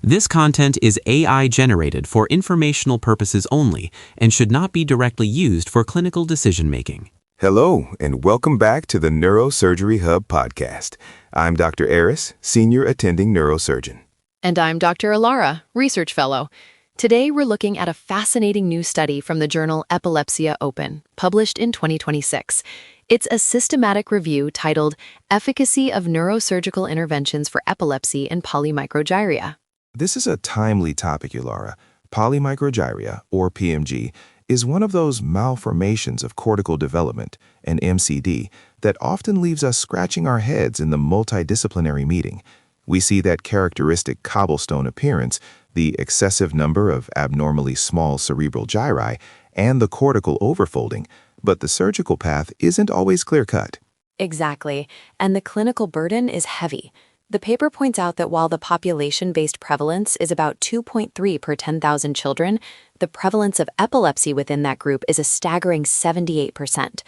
This content is AI generated for informational purposes only and should not be directly used for clinical decision-making. Hello, and welcome back to the Neurosurgery Hub podcast. I'm Dr. Aris, Senior Attending Neurosurgeon. And I'm Dr. Alara, Research Fellow. Today, we're looking at a fascinating new study from the journal Epilepsia Open, published in 2026. It's a systematic review titled Efficacy of Neurosurgical Interventions for Epilepsy and Polymicrogyria. This is a timely topic, Alara. Polymicrogyria, or PMG, is one of those malformations of cortical development, an MCD, that often leaves us scratching our heads in the multidisciplinary meeting. We see that characteristic cobblestone appearance, the excessive number of abnormally small cerebral gyri, and the cortical overfolding, but the surgical path isn't always clear-cut. Exactly, and the clinical burden is heavy. The paper points out that while the population-based prevalence is about 2.3 per 10,000 children, the prevalence of epilepsy within that group is a staggering 78%.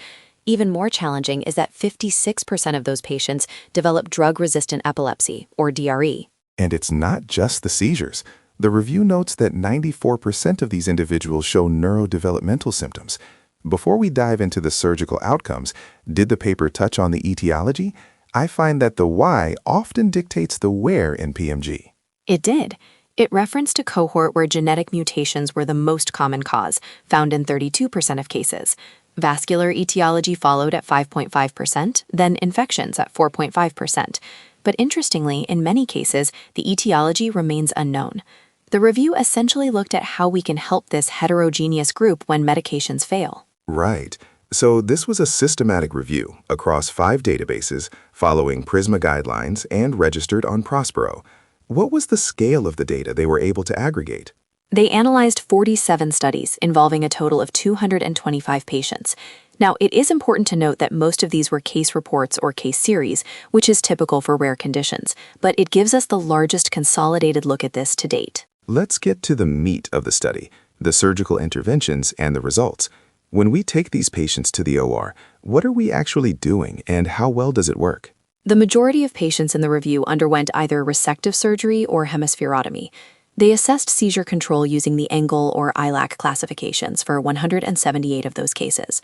Even more challenging is that 56% of those patients develop drug-resistant epilepsy, or DRE. And it's not just the seizures. The review notes that 94% of these individuals show neurodevelopmental symptoms. Before we dive into the surgical outcomes, did the paper touch on the etiology? I find that the why often dictates the where in PMG. It did. It referenced a cohort where genetic mutations were the most common cause, found in 32% of cases. Vascular etiology followed at 5.5%, then infections at 4.5%. But interestingly, in many cases, the etiology remains unknown. The review essentially looked at how we can help this heterogeneous group when medications fail. Right. So this was a systematic review across 5 databases following PRISMA guidelines and registered on Prospero. What was the scale of the data they were able to aggregate? They analyzed 47 studies involving a total of 225 patients. Now, it is important to note that most of these were case reports or case series, which is typical for rare conditions, but it gives us the largest consolidated look at this to date. Let's get to the meat of the study, the surgical interventions and the results. When we take these patients to the OR, what are we actually doing and how well does it work? The majority of patients in the review underwent either resective surgery or hemispherotomy. They assessed seizure control using the Engel or ILAC classifications for 178 of those cases.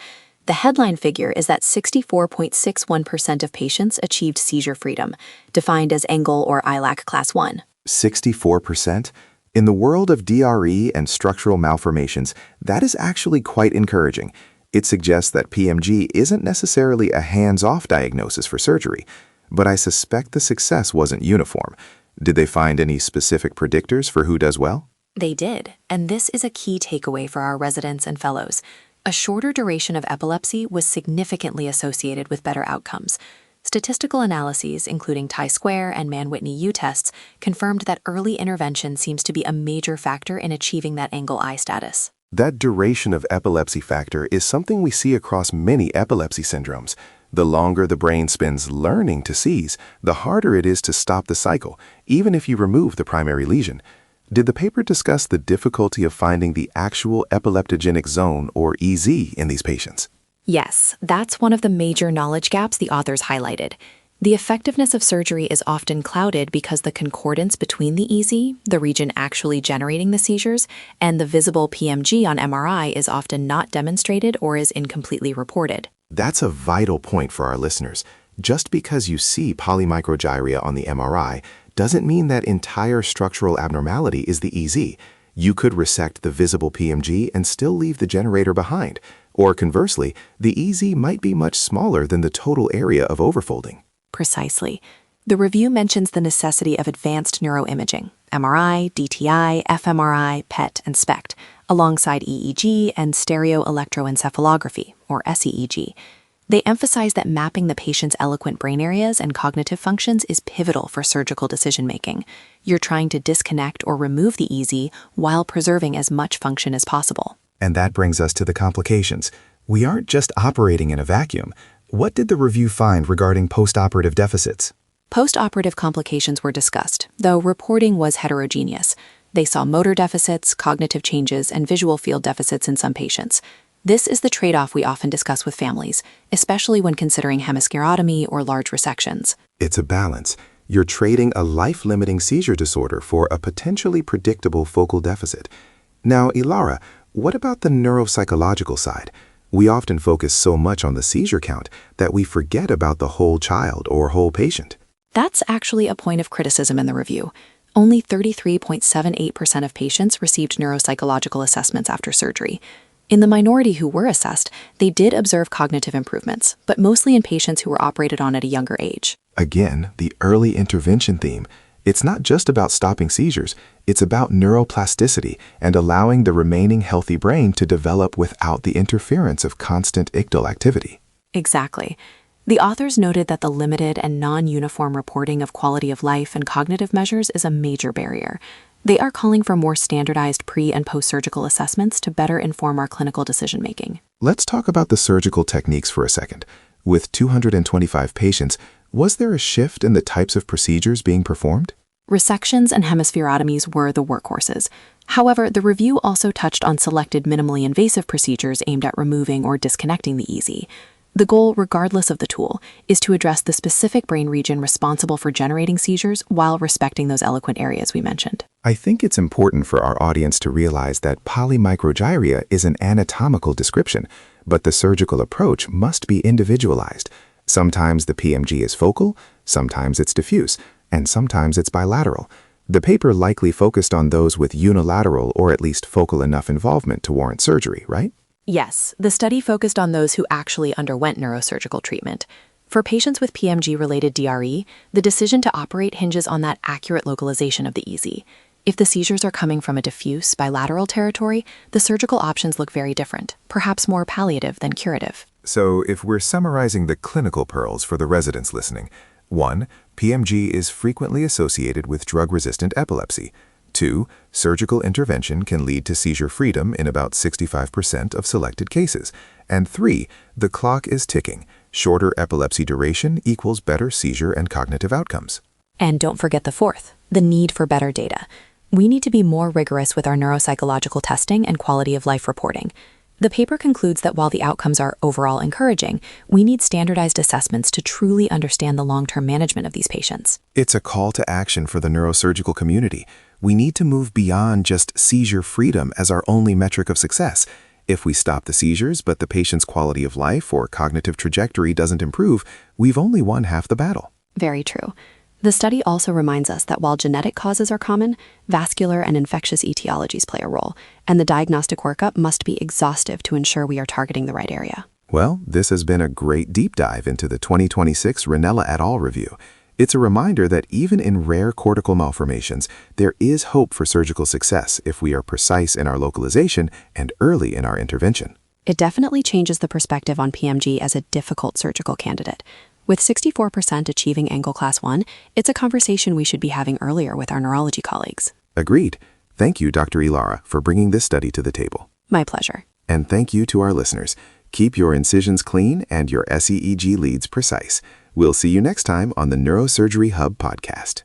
The headline figure is that 64.61% of patients achieved seizure freedom, defined as Engel or ILAC Class 1. 64%? In the world of DRE and structural malformations, that is actually quite encouraging. It suggests that PMG isn't necessarily a hands-off diagnosis for surgery, but I suspect the success wasn't uniform. Did they find any specific predictors for who does well? They did, and this is a key takeaway for our residents and fellows. A shorter duration of epilepsy was significantly associated with better outcomes. Statistical analyses, including chi-square and Mann-Whitney U tests, confirmed that early intervention seems to be a major factor in achieving that Engel I status. That duration of epilepsy factor is something we see across many epilepsy syndromes. The longer the brain spends learning to seize, the harder it is to stop the cycle, even if you remove the primary lesion. Did the paper discuss the difficulty of finding the actual epileptogenic zone, or EZ, in these patients? Yes, that's one of the major knowledge gaps the authors highlighted. The effectiveness of surgery is often clouded because the concordance between the EZ, the region actually generating the seizures, and the visible PMG on MRI is often not demonstrated or is incompletely reported. That's a vital point for our listeners. Just because you see polymicrogyria on the MRI doesn't mean that entire structural abnormality is the EZ. You could resect the visible PMG and still leave the generator behind. Or conversely, the EZ might be much smaller than the total area of overfolding. Precisely. The review mentions the necessity of advanced neuroimaging, MRI, DTI, fMRI, PET, and SPECT, alongside EEG and stereoelectroencephalography, or SEEG. They emphasize that mapping the patient's eloquent brain areas and cognitive functions is pivotal for surgical decision-making. You're trying to disconnect or remove the EZ while preserving as much function as possible. And that brings us to the complications. We aren't just operating in a vacuum. What did the review find regarding postoperative deficits? Postoperative complications were discussed, though reporting was heterogeneous. They saw motor deficits, cognitive changes, and visual field deficits in some patients. This is the trade-off we often discuss with families, especially when considering hemispherotomy or large resections. It's a balance. You're trading a life-limiting seizure disorder for a potentially predictable focal deficit. Now, Ilara, what about the neuropsychological side? We often focus so much on the seizure count that we forget about the whole child or whole patient. That's actually a point of criticism in the review. Only 33.78% of patients received neuropsychological assessments after surgery. In the minority who were assessed, they did observe cognitive improvements, but mostly in patients who were operated on at a younger age. Again, the early intervention theme. It's not just about stopping seizures, it's about neuroplasticity and allowing the remaining healthy brain to develop without the interference of constant ictal activity. Exactly. The authors noted that the limited and non-uniform reporting of quality of life and cognitive measures is a major barrier. They are calling for more standardized pre- and post-surgical assessments to better inform our clinical decision-making. Let's talk about the surgical techniques for a second. With 225 patients, was there a shift in the types of procedures being performed? Resections and hemispherotomies were the workhorses. However, the review also touched on selected minimally invasive procedures aimed at removing or disconnecting the EZ. The goal, regardless of the tool, is to address the specific brain region responsible for generating seizures while respecting those eloquent areas we mentioned. I think it's important for our audience to realize that polymicrogyria is an anatomical description, but the surgical approach must be individualized. Sometimes the PMG is focal, sometimes it's diffuse, and sometimes it's bilateral. The paper likely focused on those with unilateral or at least focal enough involvement to warrant surgery, right? Yes, the study focused on those who actually underwent neurosurgical treatment. For patients with PMG-related DRE, the decision to operate hinges on that accurate localization of the EZ. If the seizures are coming from a diffuse, bilateral territory, the surgical options look very different, perhaps more palliative than curative. So if we're summarizing the clinical pearls for the residents listening, 1. PMG is frequently associated with drug-resistant epilepsy. 2. Surgical intervention can lead to seizure freedom in about 65% of selected cases. And 3. The clock is ticking. Shorter epilepsy duration equals better seizure and cognitive outcomes. And don't forget the fourth, the need for better data. We need to be more rigorous with our neuropsychological testing and quality of life reporting. The paper concludes that while the outcomes are overall encouraging, we need standardized assessments to truly understand the long-term management of these patients. It's a call to action for the neurosurgical community. We need to move beyond just seizure freedom as our only metric of success. If we stop the seizures, but the patient's quality of life or cognitive trajectory doesn't improve, we've only won half the battle. Very true. The study also reminds us that while genetic causes are common, vascular and infectious etiologies play a role, and the diagnostic workup must be exhaustive to ensure we are targeting the right area. Well, this has been a great deep dive into the 2026 Ranella et al. Review. It's a reminder that even in rare cortical malformations, there is hope for surgical success if we are precise in our localization and early in our intervention. It definitely changes the perspective on PMG as a difficult surgical candidate. With 64% achieving angle class 1, it's a conversation we should be having earlier with our neurology colleagues. Agreed. Thank you, Dr. Ilara, for bringing this study to the table. My pleasure. And thank you to our listeners. Keep your incisions clean and your SEEG leads precise. We'll see you next time on the Neurosurgery Hub podcast.